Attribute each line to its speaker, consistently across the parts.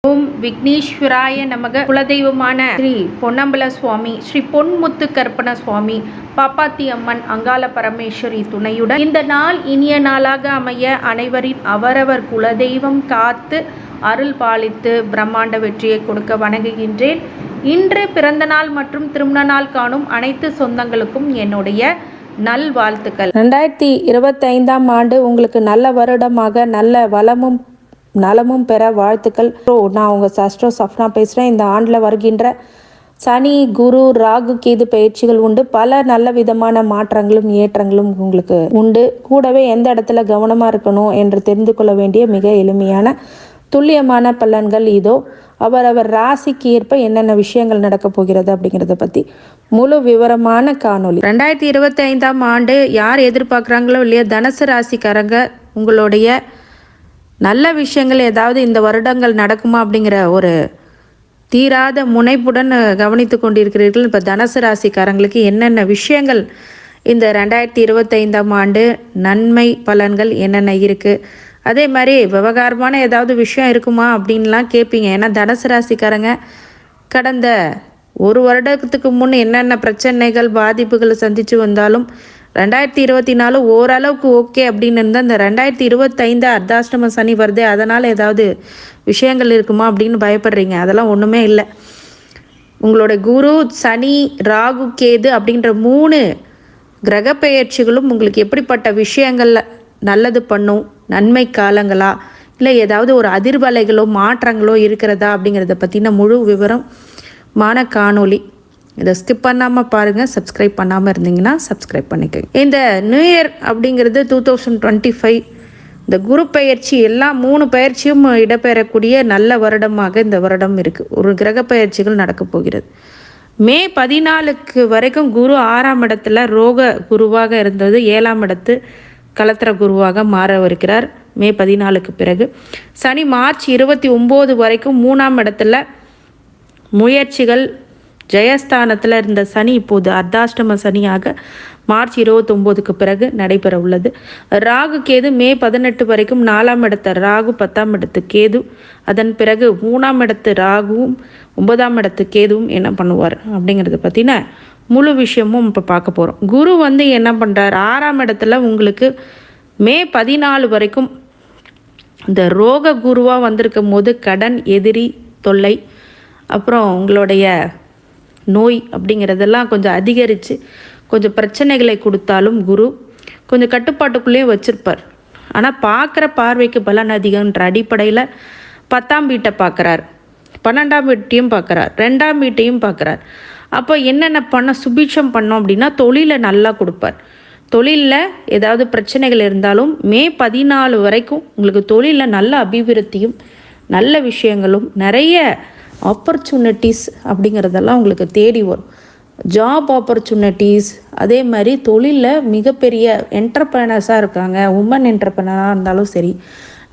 Speaker 1: ஓம் விக்னேஸ்வராய நமக. குலதெய்வமான ஸ்ரீ பொன்னம்பல சுவாமி, ஸ்ரீ பொன்முத்து கற்பன சுவாமி, பாப்பாத்தி அம்மன், அங்காள பரமேஸ்வரி துணையுடன் இந்த நாள் இனிய நாளாக அமைய அனைவரின் அவரவர் குலதெய்வம் காத்து அருள் பாலித்து பிரம்மாண்ட வெற்றியை கொடுக்க வணங்குகின்றேன். இன்று பிறந்த நாள் மற்றும் திருமண நாள் காணும் அனைத்து சொந்தங்களுக்கும் என்னுடைய நல்வாழ்த்துக்கள்.
Speaker 2: 2025ஆம் ஆண்டு உங்களுக்கு நல்ல வருடமாக நல்ல வளமும் நலமும் பெற வாழ்த்துக்கள். நான் உங்கள் சாஸ்ட்ரோ சஃப்னா பேசுகிறேன். இந்த ஆண்டில் வருகின்ற சனி, குரு, ராகு, கேது பயிற்சிகள் உண்டு. பல நல்ல விதமான மாற்றங்களும் ஏற்றங்களும் உங்களுக்கு உண்டு. கூடவே எந்த இடத்துல கவனமாக இருக்கணும் என்று தெரிந்து கொள்ள வேண்டிய மிக எளிமையான துல்லியமான பலன்கள் இதோ. அவரவர் ராசிக்கு ஏற்ப என்னென்ன விஷயங்கள் நடக்க போகிறது அப்படிங்கிறத பற்றி முழு விவரமான காணொலி.
Speaker 1: 2025ஆம் ஆண்டு யார் எதிர்பார்க்குறாங்களோ இல்லையா, தனுசு ராசிக்காரங்க உங்களுடைய நல்ல விஷயங்கள் ஏதாவது இந்த வருடங்கள் நடக்குமா அப்படிங்கிற ஒரு தீராத முனைப்புடன் கவனித்து கொண்டிருக்கிறீர்கள். இப்போ தனுசு ராசிக்காரங்களுக்கு என்னென்ன விஷயங்கள் இந்த 2025ஆம் ஆண்டு நன்மை பலன்கள் என்னென்ன இருக்குது, அதே மாதிரி விவகாரமான ஏதாவது விஷயம் இருக்குமா அப்படின்லாம் கேட்பீங்க. ஏன்னா தனுசு ராசிக்காரங்க கடந்த ஒரு வருடத்துக்கு முன் என்னென்ன பிரச்சனைகள் பாதிப்புகளை சந்தித்து வந்தாலும் 2024 ஓரளவுக்கு ஓகே அப்படின்னு இருந்தால் இந்த 2025 அர்த்தாஷ்டம சனி வருது, அதனால் ஏதாவது விஷயங்கள் இருக்குமா அப்படின்னு பயப்படுறீங்க. அதெல்லாம் ஒன்றுமே இல்லை. உங்களோட குரு, சனி, ராகு, கேது அப்படின்ற 3 கிரக பெயர்ச்சிகளும் உங்களுக்கு எப்படிப்பட்ட விஷயங்களில் நல்லது பண்ணும், நன்மை காலங்களா இல்லை ஏதாவது ஒரு அதிர்வலைகளோ மாற்றங்களோ இருக்கிறதா அப்படிங்கிறத பற்றின முழு விவரமான காணொலி. இதை ஸ்கிப் பண்ணாமல் பாருங்கள். சப்ஸ்கிரைப் பண்ணாமல் இருந்தீங்கன்னா சப்ஸ்கிரைப் பண்ணிக்கோங்க. இந்த நியூ இயர் அப்படிங்கிறது 2025 இந்த குரு பயிற்சி எல்லா 3 பயிற்சியும் இடம்பெறக்கூடிய நல்ல வருடமாக இந்த வருடம் இருக்குது. ஒரு கிரக பயிற்சிகள் நடக்க போகிறது. மே 14 வரைக்கும் குரு 6ஆம் இடத்துல ரோக குருவாக இருந்தது 7ஆம் இடத்து கலத்திர குருவாக மாற இருக்கிறார். மே 14 பிறகு சனி மார்ச் 29 வரைக்கும் 3ஆம் இடத்துல முயற்சிகள் ஜெயஸ்தானத்தில் இருந்த சனி இப்போது அர்த்தாஷ்டம சனியாக மார்ச் 29க்கு பிறகு நடைபெற உள்ளது. ராகு கேது மே 18 வரைக்கும் 4ஆம் இடத்த ராகு 10ஆம் இடத்து கேது, அதன் பிறகு 3ஆம் இடத்து ராகுவும் 9ஆம் இடத்து கேதுவும் என்ன பண்ணுவார் அப்படிங்கிறத பற்றின முழு விஷயமும் இப்போ பார்க்க போகிறோம். குரு என்ன பண்ணுறார், 6ஆம் இடத்துல உங்களுக்கு மே 14 வரைக்கும் இந்த ரோக குருவாக வந்திருக்கும் போது கடன், எதிரி தொல்லை, அப்புறம் உங்களுடைய நோய் அப்படிங்கிறதெல்லாம் கொஞ்சம் அதிகரித்து கொஞ்சம் பிரச்சனைகளை கொடுத்தாலும் குரு கொஞ்சம் கட்டுப்பாட்டுக்குள்ளேயே வச்சுருப்பார். ஆனால் பார்க்குற பார்வைக்கு பலன் அதிகன்ற அடிப்படையில் 10ஆம் வீட்டை பார்க்குறார், 12ஆம் வீட்டையும் பார்க்குறார், 2ஆம் வீட்டையும் பார்க்குறார். அப்போ என்னென்ன சுபிட்சம் பண்ணோம் அப்படின்னா தொழிலை நல்லா கொடுப்பார். தொழிலில் ஏதாவது பிரச்சனைகள் இருந்தாலும் மே 14 வரைக்கும் உங்களுக்கு தொழிலில் நல்ல அபிவிருத்தியும் நல்ல விஷயங்களும் நிறைய ஆப்பர்ச்சுனிட்டிஸ் அப்படிங்கிறதெல்லாம் உங்களுக்கு தேடி வரும். ஜாப் ஆப்பர்ச்சுனிட்டிஸ், அதே மாதிரி தொழிலில் மிகப்பெரிய என்டர்பிரனர்ஸாக இருக்காங்க, உமன் என்டர்பிரனராக இருந்தாலும் சரி,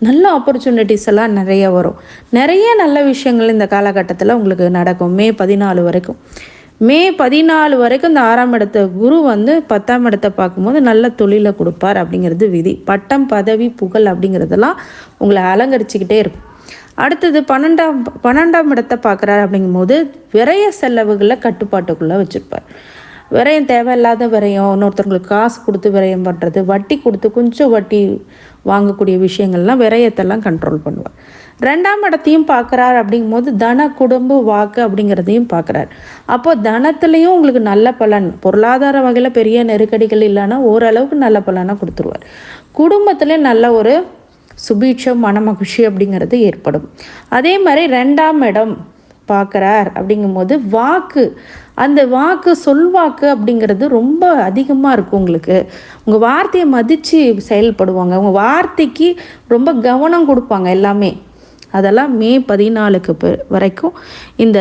Speaker 1: நல்ல ஆப்பர்ச்சுனிட்டிஸ் எல்லாம் நிறைய வரும். நிறைய நல்ல விஷயங்கள் இந்த காலகட்டத்தில் உங்களுக்கு நடக்கும். மே 14 வரைக்கும் மே 14 வரைக்கும் இந்த 6ஆம் இடத்த குரு 10ஆம் இடத்தை பார்க்கும்போது நல்ல தொழிலை கொடுப்பார் அப்படிங்கிறது விதி. பட்டம், பதவி, புகழ் அப்படிங்கிறதெல்லாம் உங்களை அலங்கரிச்சுக்கிட்டே இருக்கும். அடுத்தது 12ஆம் இடத்தை பார்க்குறாரு அப்படிங்கும்போது விரய செலவுகளை கட்டுப்பாட்டுக்குள்ளே வச்சுருப்பார். விரயம் தேவையில்லாத விரயம், இன்னொருத்தவங்களுக்கு காசு கொடுத்து விரயம் பண்ணுறது, வட்டி கொடுத்து கொஞ்சம் வட்டி வாங்கக்கூடிய விஷயங்கள்லாம் விரயத்தெல்லாம் கண்ட்ரோல் பண்ணுவார். 2ஆம் இடத்தையும் பார்க்குறாரு அப்படிங்கும்போது தன, குடும்ப, வாக்கு அப்படிங்கிறதையும் பார்க்குறாரு. அப்போது தனத்துலேயும் உங்களுக்கு நல்ல பலன், பொருளாதார வகையில் பெரிய நெருக்கடிகள் இல்லைன்னா ஓரளவுக்கு நல்ல பலனாக கொடுத்துருவார். குடும்பத்துலேயும் நல்ல ஒரு சுபீட்சம், மன மகிழ்ச்சி அப்படிங்கிறது ஏற்படும். அதே மாதிரி 2ஆம் இடம் பார்க்குறார் அப்படிங்கும்போது வாக்கு, அந்த வாக்கு சொல்வாக்கு அப்படிங்கிறது ரொம்ப அதிகமாக இருக்கும். உங்களுக்கு உங்கள் வார்த்தையை மதித்து செயல்படுவாங்க, உங்கள் வார்த்தைக்கு ரொம்ப கவனம் கொடுப்பாங்க எல்லாமே. அதெல்லாம் மே 14 வரைக்கும் இந்த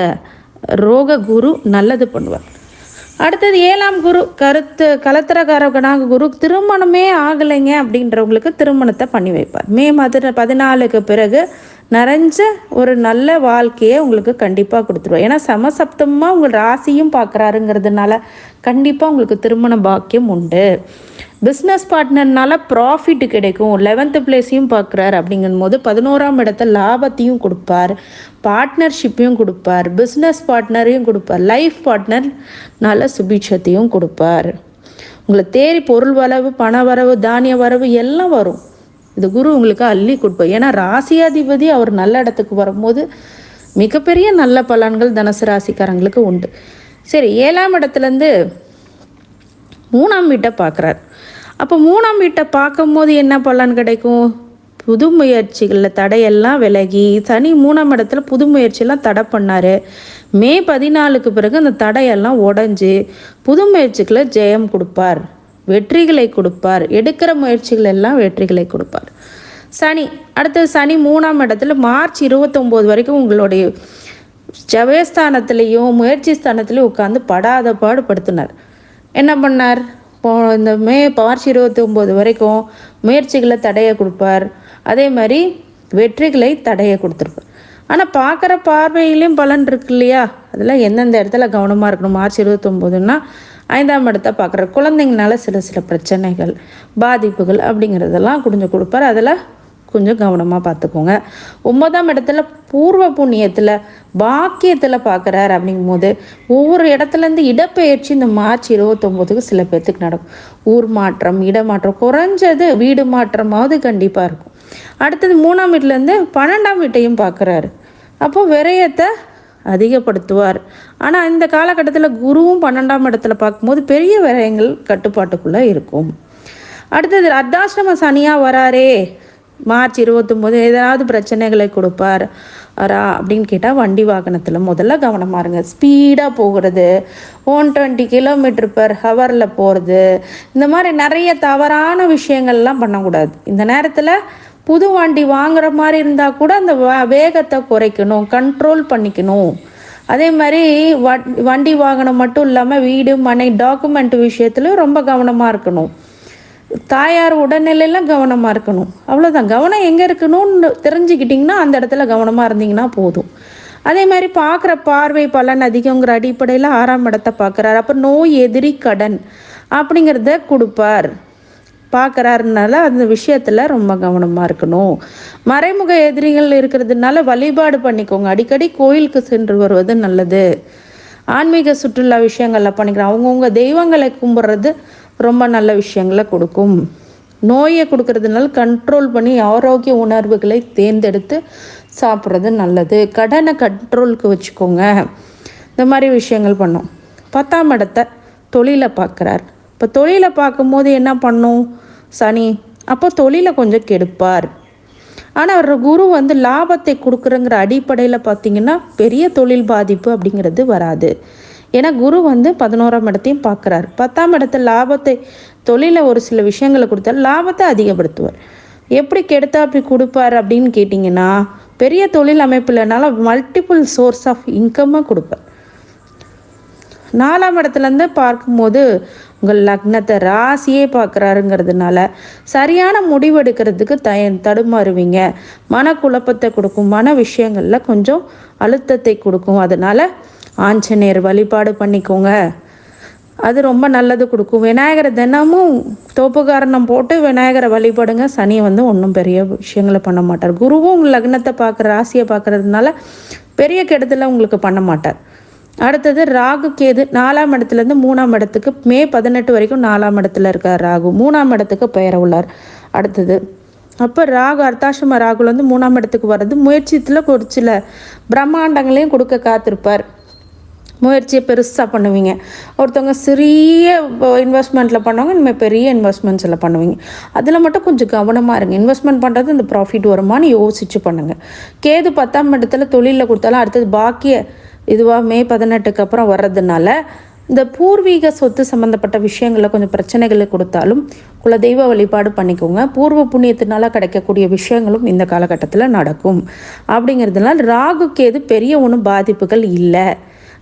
Speaker 1: ரோக குரு நல்லது பண்ணுவார். அடுத்தது 7ஆம் குரு கலத்திரகாரகனாக குரு திருமணமே ஆகலைங்க அப்படின்றவங்களுக்கு திருமணத்தை பண்ணி வைப்பார். மே 14 பிறகு நிறைஞ்ச ஒரு நல்ல வாழ்க்கையை உங்களுக்கு கண்டிப்பாக கொடுத்துருவோம். ஏன்னா சமசப்தமாக உங்கள் ராசியும் பார்க்குறாருங்கிறதுனால கண்டிப்பாக உங்களுக்கு திருமண பாக்கியம் உண்டு. பிஸ்னஸ் பார்ட்னர்னால ப்ராஃபிட் கிடைக்கும். 11th பிளேஸையும் பார்க்குறாரு அப்படிங்கும்போது 11ஆம் இடத்த லாபத்தையும் கொடுப்பார், பார்ட்னர்ஷிப்பையும் கொடுப்பார், பிஸ்னஸ் பார்ட்னரையும் கொடுப்பார், லைஃப் பார்ட்னர்னால சுபிட்சத்தையும் கொடுப்பார். உங்களை தேடி பொருள் வரவு, பண வரவு, தானிய வரவு எல்லாம் வரும். இது குரு உங்களுக்கு அள்ளி கொடுப்பார். ஏன்னா ராசியாதிபதி அவர் நல்ல இடத்துக்கு வரும்போது மிகப்பெரிய நல்ல பலன்கள் தனுசு ராசிக்காரங்களுக்கு உண்டு. சரி, 7ஆம் இடத்துலேருந்து 3ஆம் வீட்டை பார்க்குறார். அப்போ 3ஆம் வீட்டை பார்க்கும்போது என்ன பலன் கிடைக்கும்? புது முயற்சிகளில் தடையெல்லாம் விலகி, சனி 3ஆம் இடத்துல புது முயற்சியெல்லாம் தடை பண்ணார். மே 14க்கு பிறகு அந்த தடையெல்லாம் உடஞ்சி புது முயற்சிகளை ஜெயம் கொடுப்பார், வெற்றிகளை கொடுப்பார். எடுக்கிற முயற்சிகள் எல்லாம் வெற்றிகளை கொடுப்பார் சனி. அடுத்தது சனி 3ஆம் இடத்துல மார்ச் 29 வரைக்கும் உங்களுடைய ஜவயஸ்தானத்துலேயும் முயற்சி ஸ்தானத்துலேயும் உட்காந்து படாத பாடுபடுத்தினார். என்ன பண்ணார்? இந்த மார்ச் 29 வரைக்கும் முயற்சிகளை தடையை கொடுப்பார், அதே மாதிரி வெற்றிகளை தடையை கொடுத்துருப்பார். ஆனால் பார்க்குற பார்வையிலையும் பலன் இருக்கு இல்லையா? அதெல்லாம் எந்தெந்த இடத்துல கவனமாக இருக்கணும். மார்ச் 29ன்னா 5ஆம் இடத்த பார்க்குற குழந்தைங்கனால சில பிரச்சனைகள், பாதிப்புகள் அப்படிங்கிறதெல்லாம் கொஞ்சம் கொடுப்பார். அதில் கொஞ்சம் கவனமாக பார்த்துக்கோங்க. 9ஆம் இடத்துல பூர்வ புண்ணியத்தில் பாக்கியத்தில் பார்க்குறாரு. அப்படிங்கும்போது ஒவ்வொரு இடத்துலேருந்து இடப்பெயர்ச்சி இந்த மார்ச் 29க்கு சில பேர்த்துக்கு நடக்கும். ஊர் மாற்றம், இடமாற்றம், குறைஞ்சது வீடு மாற்றமாவது கண்டிப்பாக இருக்கும். அடுத்தது 3ஆம் வீட்டிலேருந்து 12ஆம் வீட்டையும் பார்க்குறாரு. அப்போ விரயத்தை அதிகப்படுத்துவார். ஆனால் இந்த காலகட்டத்தில் குருவும் 12ஆம் இடத்துல பார்க்கும்போது பெரிய விரயங்கள் கட்டுப்பாட்டுக்குள்ளே இருக்கும். அடுத்தது அர்த்தாசிரம சனியாக வராரே மார்ச் 29 ஏதாவது பிரச்சனைகளை கொடுப்பார் அப்படின்னு கேட்டால் வண்டி வாகனத்தில் முதல்ல கவனமாக இருங்க. ஸ்பீடாக போகிறது, 120 km/h போகிறது, இந்த மாதிரி நிறைய தவறான விஷயங்கள்லாம் பண்ணக்கூடாது. இந்த நேரத்தில் புது வண்டி வாங்குற மாதிரி இருந்தால் கூட அந்த வேகத்தை குறைக்கணும், கண்ட்ரோல் பண்ணிக்கணும். அதே மாதிரி வண்டி வாகனம் மட்டும் இல்லாமல் வீடு மனை டாக்குமெண்ட் விஷயத்துலையும் ரொம்ப கவனமாக இருக்கணும். தாயார் உடல்நிலையெல்லாம் கவனமாக இருக்கணும். அவ்வளோதான். கவனம் எங்கே இருக்கணும்னு தெரிஞ்சுக்கிட்டிங்கன்னா அந்த இடத்துல கவனமாக இருந்தீங்கன்னா போதும். அதே மாதிரி பார்க்குற பார்வை பலன் அதிகங்கிற அடிப்படையில் 6ஆம் இடத்தை பார்க்குறாரு. அப்போ நோய், எதிரி, கடன் அப்படிங்கிறத கொடுப்பார். பார்க்குறாருனால அந்த விஷயத்தில் ரொம்ப கவனமாக இருக்கணும். மறைமுக எதிரிகள் இருக்கிறதுனால வழிபாடு பண்ணிக்கோங்க. அடிக்கடி கோயிலுக்கு சென்று வருவது நல்லது. ஆன்மீக சுற்றுலா விஷயங்களில் பண்ணிக்கிறோம். அவங்கவுங்க தெய்வங்களை கும்பிட்றது ரொம்ப நல்ல விஷயங்களை கொடுக்கும். நோயை கொடுக்கறதுனால கண்ட்ரோல் பண்ணி ஆரோக்கிய உணர்வுகளை தேர்ந்தெடுத்து சாப்பிட்றது நல்லது. கடனை கண்ட்ரோலுக்கு வச்சுக்கோங்க. இந்த மாதிரி விஷயங்கள் பண்ணோம். 10ஆம் இடத்தை தொழிலை பார்க்குறார். இப்போ தொழிலை பார்க்கும்போது என்ன பண்ணும் சனி? அப்போ தொழிலை கொஞ்சம் கெடுப்பார். ஆனால் அவர் குரு லாபத்தை கொடுக்குறங்கிற அடிப்படையில் பார்த்திங்கன்னா பெரிய தொழில் பாதிப்பு அப்படிங்கிறது வராது. ஏன்னா குரு 11ஆம் இடத்தையும் பார்க்குறாரு. 10ஆம் இடத்துல லாபத்தை, தொழிலை ஒரு சில விஷயங்களை கொடுத்தாரு, லாபத்தை அதிகப்படுத்துவார். எப்படி கெடுத்தா அப்படி கொடுப்பார் அப்படின்னு கேட்டிங்கன்னா, பெரிய தொழில் அமைப்புலனால மல்டிபிள் சோர்ஸ் ஆஃப் இன்கம்மாக கொடுப்பார். 4ஆம் இடத்துலேருந்து பார்க்கும்போது உங்கள் லக்னத்தை ராசியே பார்க்குறாருங்கிறதுனால சரியான முடிவெடுக்கிறதுக்கு தடுமாறுவீங்க. மனக்குழப்பத்தை கொடுக்கும், மன விஷயங்களில் கொஞ்சம் அழுத்தத்தை கொடுக்கும். அதனால் ஆஞ்சநேயர் வழிபாடு பண்ணிக்கோங்க, அது ரொம்ப நல்லது கொடுக்கும். விநாயகரை தினமும் தோப்புக்காரணம் போட்டு விநாயகரை வழிபடுங்க. சனி ஒன்றும் பெரிய விஷயங்களை பண்ண மாட்டார். குருவும் உங்கள் லக்னத்தை பார்க்குற, ராசியை பார்க்குறதுனால பெரிய கெடுதலை உங்களுக்கு பண்ண மாட்டார். அடுத்தது ராகு கேது 4ஆம் இடத்துலேருந்து 3ஆம் இடத்துக்கு மே 18 வரைக்கும் 4ஆம் இடத்துல இருக்கார் ராகு. 3ஆம் இடத்துக்கு பெயர உள்ளார். அடுத்தது அப்போ ராகு அர்த்தாசிரம ராகுல 3ஆம் இடத்துக்கு வர்றது முயற்சியில் ஒரு சில பிரம்மாண்டங்களையும் கொடுக்க காத்திருப்பார். முயற்சியை பெருசாக பண்ணுவீங்க. ஒருத்தவங்க சிறிய இன்வெஸ்ட்மெண்ட்டில் பண்ணுவாங்க, இனிமேல் பெரிய இன்வெஸ்ட்மெண்ட்ஸில் பண்ணுவீங்க. அதில் மட்டும் கொஞ்சம் கவனமாக இருங்க. இன்வெஸ்ட்மெண்ட் பண்ணுறது இந்த ப்ராஃபிட் வருமானு யோசித்து பண்ணுங்கள். கேது 10ஆம் இடத்துல தொழிலில் கொடுத்தாலும் அடுத்தது பாக்கிய இதுவாக மே 18க்கு அப்புறம் வர்றதுனால இந்த பூர்வீக சொத்து சம்மந்தப்பட்ட விஷயங்களில் கொஞ்சம் பிரச்சனைகளை கொடுத்தாலும் குலதெய்வ வழிபாடு பண்ணிக்கோங்க. பூர்வ புண்ணியத்தினால கிடைக்கக்கூடிய விஷயங்களும் இந்த காலகட்டத்தில் நடக்கும். அப்படிங்கிறதுனால ராகு கேது பெரிய ஒன்றும் பாதிப்புகள் இல்லை.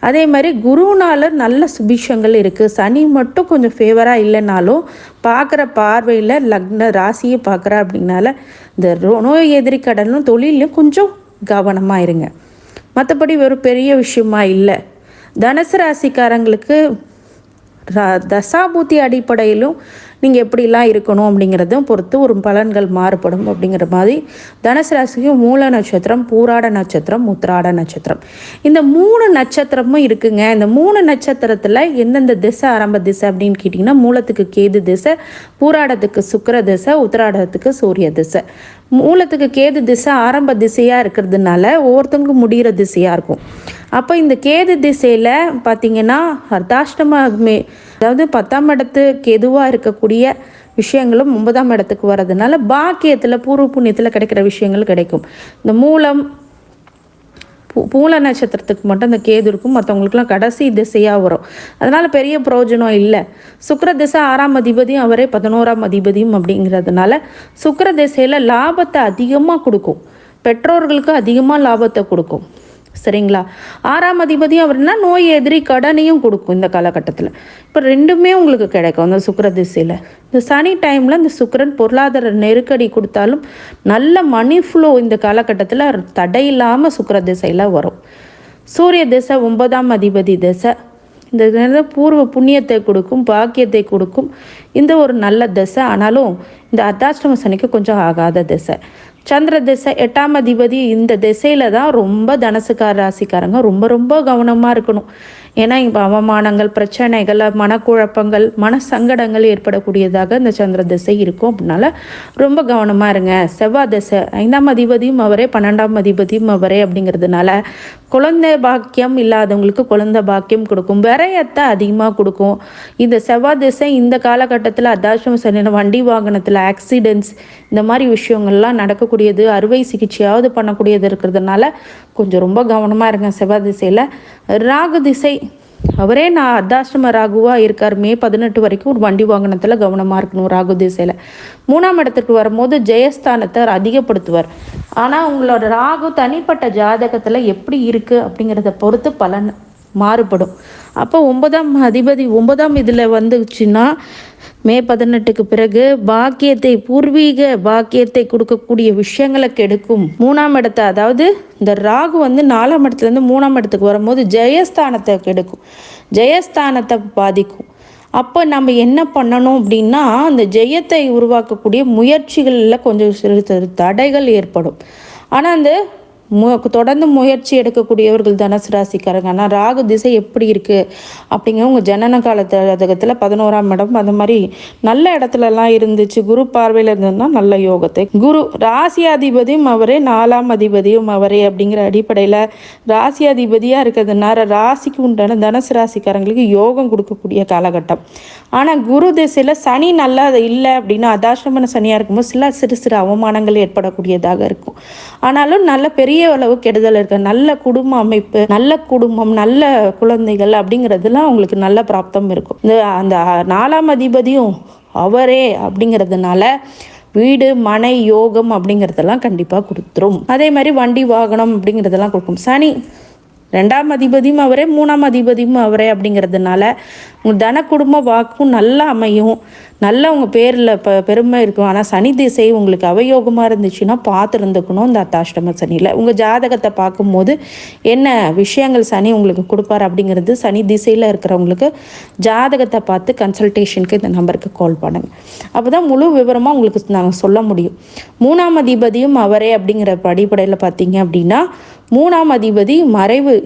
Speaker 1: அதே மாதிரி குருனால் நல்ல சுபிஷங்கள் இருக்குது. சனி மட்டும் கொஞ்சம் ஃபேவராக இல்லைனாலும் பார்க்குற பார்வையில் லக்ன ராசியை பார்க்குறா அப்படின்னால இந்த நோய் எதிரி கடனும் தொழிலையும் கொஞ்சம் கவனமாக இருங்க. மற்றபடி வெறும் பெரிய விஷயமா இல்லை. தனுசு ராசிக்காரங்களுக்கு தசாபூத்தி அடிப்படையிலும் நீங்கள் எப்படிலாம் இருக்கணும் அப்படிங்கிறதும் பொறுத்து ஒரு பலன்கள் மாறுபடும். அப்படிங்கிற மாதிரி தனுசு ராசிக்கு மூல நட்சத்திரம், பூராட நட்சத்திரம், உத்திராட நட்சத்திரம், இந்த 3 நட்சத்திரமும் இருக்குங்க. இந்த 3 நட்சத்திரத்தில் எந்தெந்த திசை ஆரம்ப திசை அப்படின்னு கேட்டிங்கன்னா, மூலத்துக்கு கேது திசை, பூராடத்துக்கு சுக்கிர திசை, உத்திராடத்துக்கு சூரிய திசை. மூலத்துக்கு கேது திசை ஆரம்ப திசையாக இருக்கிறதுனால ஒவ்வொருத்தவங்களுக்கும் முடிகிற திசையாக இருக்கும். அப்போ இந்த கேது திசையில் பார்த்திங்கன்னா அர்த்தாஷ்டமே, அதாவது 10ஆம் இடத்து கேதுவாக இருக்கக்கூடிய விஷயங்களும் 9ஆம் இடத்துக்கு வர்றதுனால பாக்கியத்தில் பூர்வ புண்ணியத்தில் கிடைக்கிற விஷயங்கள் கிடைக்கும். இந்த மூல நட்சத்திரத்துக்கு மட்டும் இந்த கேது இருக்கும், மற்றவங்களுக்குலாம் கடைசி திசையாக வரும். அதனால் பெரிய பிரயோஜனம் இல்லை. சுக்கிர திசை 6ஆம் அதிபதியும் அவரே 11ஆம் அதிபதியும் அப்படிங்கிறதுனால சுக்கிர திசையில் லாபத்தை அதிகமாக கொடுக்கும், பெற்றோர்களுக்கு அதிகமாக லாபத்தை கொடுக்கும். சரிங்களா? 6ஆம் அதிபதி அவர்னா நோய் எதிரி கடனையும் கொடுக்கும் இந்த காலகட்டத்தில். இப்போ ரெண்டுமே உங்களுக்கு கிடைக்கும் அந்த சுக்கிர திசையில். இந்த சனி டைமில் இந்த சுக்கிரன் பொருளாதார நெருக்கடி கொடுத்தாலும் நல்ல மணி ஃப்ளோ இந்த காலகட்டத்தில் தடையில்லாமல் சுக்கிர திசையில் வரும். சூரிய திசை 9ஆம் அதிபதி திசை. இந்த நேரத்தில் பூர்வ புண்ணியத்தை கொடுக்கும், பாக்கியத்தை கொடுக்கும். இந்த ஒரு நல்ல திசை. ஆனாலும் இந்த அர்த்தாஷ்டம சனிக்கு கொஞ்சம் ஆகாத திசை. சந்திர திசை 8ஆம் அதிபதி. இந்த திசையில் தான் ரொம்ப தனுசுக்கார ராசிக்காரங்க ரொம்ப ரொம்ப கவனமாக இருக்கணும். ஏன்னா இப்போ அவமானங்கள், பிரச்சனைகள், மனக்குழப்பங்கள், மனசங்கடங்கள் ஏற்படக்கூடியதாக இந்த சந்திர திசை இருக்கும். அப்படின்னால ரொம்ப கவனமாக இருங்க. செவ்வாய் திசை 5ஆம் அதிபதியும் அவரே, 12ஆம் அதிபதியும் அவரே அப்படிங்கிறதுனால குழந்தை பாக்கியம் இல்லாதவங்களுக்கு குழந்தை பாக்கியம் கொடுக்கும், விரயத்தை அதிகமாக கொடுக்கும். இந்த செவ்வாய் திசை இந்த காலகட்டத்தில் அர்த்தாஷ்டம சனியில் வண்டி வாகனத்தில் ஆக்சிடென்ட்ஸ் இந்த மாதிரி விஷயங்கள்லாம் நடக்கக்கூடியது, அறுவை சிகிச்சையாவது பண்ணக்கூடியது இருக்கிறதுனால கொஞ்சம் ரொம்ப கவனமாக இருங்க செவ்வாய் திசையில். ராகு திசை அவரே அர்த்தாஷ்டம ராகுவாக இருக்கார். மே 18 வரைக்கும் ஒரு வண்டி வாகனத்தில் கவனமாக இருக்கணும் ராகு திசையில். 3ஆம் இடத்துக்கு வரும்போது ஜெயஸ்தானத்தை அதிகப்படுத்துவார். ஆனால் உங்களோட ராகு தனிப்பட்ட ஜாதகத்தில் எப்படி இருக்குது அப்படிங்கிறத பொறுத்து பலன் மாறுபடும். அப்போ 9ஆம் அதிபதி 9ஆம் இதில் வந்துச்சுன்னா மே 18க்கு பிறகு பாக்கியத்தை, பூர்வீக பாக்கியத்தை கொடுக்கக்கூடிய விஷயங்களை கெடுக்கும். 3ஆம் இடத்தை, அதாவது இந்த ராகு 4ஆம் இடத்துலேருந்து 3ஆம் இடத்துக்கு வரும்போது ஜெயஸ்தானத்தை கெடுக்கும், ஜெயஸ்தானத்தை பாதிக்கும். அப்போ நம்ம என்ன பண்ணணும் அப்படின்னா, அந்த ஜெயத்தை உருவாக்கக்கூடிய முயற்சிகளில் கொஞ்சம் சிறு தடைகள் ஏற்படும். ஆனால் அந்த தொடர்ந்து முயற்சி எடுக்கக்கூடியவர்கள் தனுசு ராசிக்காரங்க. ஆனால் ராகு திசை எப்படி இருக்குது அப்படிங்கிற உங்கள் ஜனன கால ஜாதகத்தில் 11ஆம் இடம் அந்த மாதிரி நல்ல இடத்துலலாம் இருந்துச்சு, குரு பார்வையில் இருந்ததுன்னா நல்ல யோகத்தை. குரு ராசியாதிபதியும் அவரே, 4ஆம் அதிபதியும் அவரே அப்படிங்கிற அடிப்படையில் ராசியாதிபதியாக இருக்கிறதுனால ராசிக்கு உண்டான தனுசு ராசிக்காரங்களுக்கு யோகம் கொடுக்கக்கூடிய காலகட்டம். ஆனால் குரு திசையில் சனி நல்லா இல்லை அப்படின்னா, அர்த்தாஷ்டம சனியாக இருக்கும்போது சிறு சிறு அவமானங்கள் ஏற்படக்கூடியதாக இருக்கும். ஆனாலும் நல்ல பெரிய அளவு கெடுதல் இருக்கு. நல்ல குடும்ப அமைப்பு, நல்ல குடும்பம், நல்ல குழந்தைகள் அப்படிங்கிறதுலாம் உங்களுக்கு நல்ல பிராப்தம் இருக்கும். அந்த 4ஆம் அதிபதியும் அவரே அப்படிங்கிறதுனால வீடு மனை யோகம் அப்படிங்கிறதெல்லாம் கண்டிப்பாக கொடுத்துரும். அதே மாதிரி வண்டி வாகனம் அப்படிங்கிறதெல்லாம் கொடுக்கும். சனி 2ஆம் அதிபதியும் அவரே, 3ஆம் அதிபதியும் அவரே அப்படிங்கிறதுனால உங்கள் தன குடும்ப வாக்கும் நல்லா அமையும், நல்லா உங்கள் பேரில் பெருமை இருக்கும். ஆனால் சனி திசை உங்களுக்கு அவயோகமாக இருந்துச்சுன்னா பார்த்து இருந்துக்கணும். இந்த அர்த்தாஷ்டம சனியில் உங்கள் ஜாதகத்தை பார்க்கும்போது என்ன விஷயங்கள் சனி உங்களுக்கு கொடுப்பார் அப்படிங்கிறது சனி திசையில் இருக்கிறவங்களுக்கு ஜாதகத்தை பார்த்து கன்சல்டேஷனுக்கு இந்த நம்பருக்கு கால் பண்ணுங்கள். அப்போ தான் முழு விவரமாக உங்களுக்கு நாங்கள் சொல்ல முடியும். 3ஆம் அதிபதியும் அவரே அப்படிங்கிற அடிப்படையில் பார்த்தீங்க அப்படின்னா, 3ஆம் அதிபதி மறைவு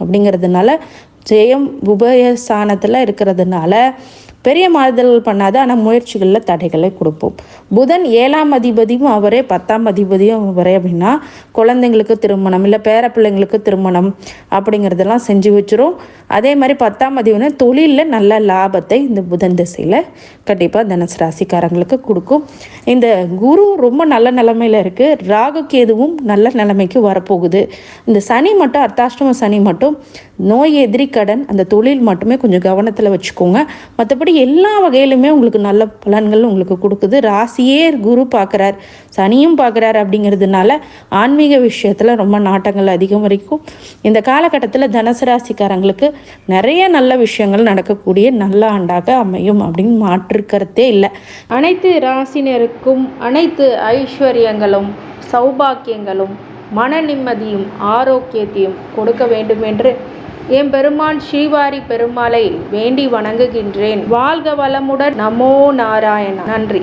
Speaker 1: அப்படிங்கிறதுனால ஜெயம் உபயஸ்தானத்தில் இருக்கிறதுனால பெரிய மாறுதல்கள் பண்ணாது, ஆனால் முயற்சிகளில் தடைகளை கொடுப்போம். புதன் 7ஆம் அதிபதியும் அவரே, 10ஆம் அதிபதியும் அவரே அப்படின்னா குழந்தைங்களுக்கு திருமணம் இல்லை பேர பிள்ளைங்களுக்கு திருமணம் அப்படிங்கிறதெல்லாம் செஞ்சு வச்சிரும். அதே மாதிரி 10ஆம் அதிபதி தொழிலில் நல்ல லாபத்தை இந்த புதன் திசையில் கண்டிப்பாக தனுசு ராசிக்காரங்களுக்கு கொடுக்கும். இந்த குரு ரொம்ப நல்ல நிலைமையில் இருக்குது, ராகு கேதுவும் நல்ல நிலைமைக்கு வரப்போகுது. இந்த சனி மட்டும், அர்த்தாஷ்டம சனி மட்டும் நோய் எதிரி கடன் அந்த தொழில் மட்டுமே கொஞ்சம் கவனத்தில் வச்சுக்கோங்க. மற்றபடி எல்லா வகையிலுமே உங்களுக்கு நல்ல பலன்கள் உங்களுக்கு கொடுக்குது. ராசியே குரு பார்க்குறார், சனியும் பார்க்குறார் அப்படிங்கிறதுனால ஆன்மீக விஷயத்தில் ரொம்ப நாட்டங்கள் அதிகம் வரைக்கும் இந்த காலகட்டத்தில் தனுசு ராசிக்காரங்களுக்கு நிறைய நல்ல விஷயங்கள் நடக்கக்கூடிய நல்ல ஆண்டாக அமையும் அப்படின்னு மாற்றுக்கருத்தே இல்லை. அனைத்து ராசினருக்கும் அனைத்து ஐஸ்வர்யங்களும் சௌபாக்கியங்களும் மன நிம்மதியும் ஆரோக்கியத்தையும் கொடுக்க வேண்டுமென்று எம்பெருமான் ஸ்ரீவாரி பெருமாளை வேண்டி வணங்குகின்றேன். வாழ்க வளமுடன். நமோ நாராயணா. நன்றி.